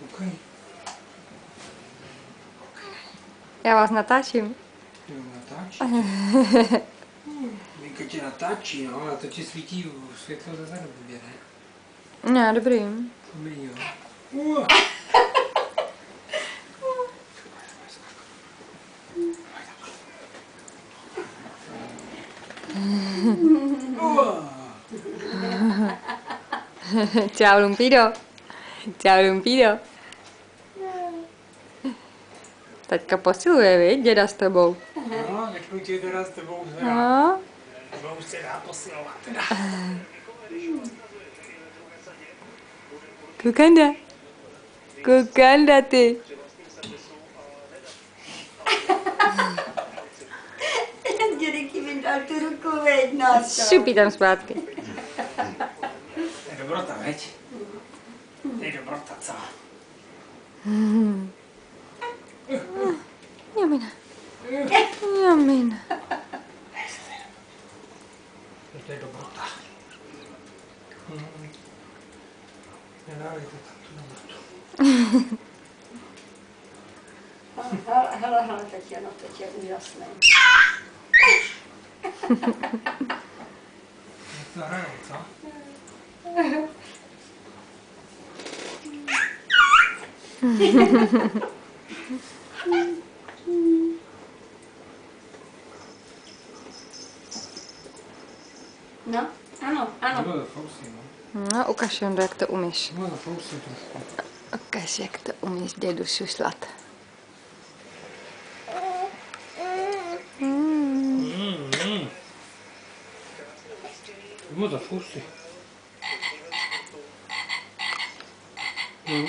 Koukej. Já vás natáčím. Jo, natáčí. Vinka tě natáčí, no, ale to ti svítí světlo ze zadu, ne? Ne, dobrý. Dobrý, jo. Čau, Lumpido. Čau, Lumpido. Taťka posiluje, viď, děda s tebou. No, řeknu ti teda s tebou No. už se dá posilovat teda. Kukanda. Kukanda ty. Dědek mi dal tu ruku, veď na to. Šupí tam zpátky. To je dobrota, veď? To je dobrota, co? Jamina. Jamina. To je dobrota. Nedávejte tam tu dobrotu. Hele, Tatiana, teď je úžasné. Jak to hrajou, co? No, ano. Bylo to fousy, no. No, ukaž, Jondo, jak to umíš. Bylo to fousy trošku. Ukaž, jak to umíš, dědu šušlat. Bylo to fousy. No.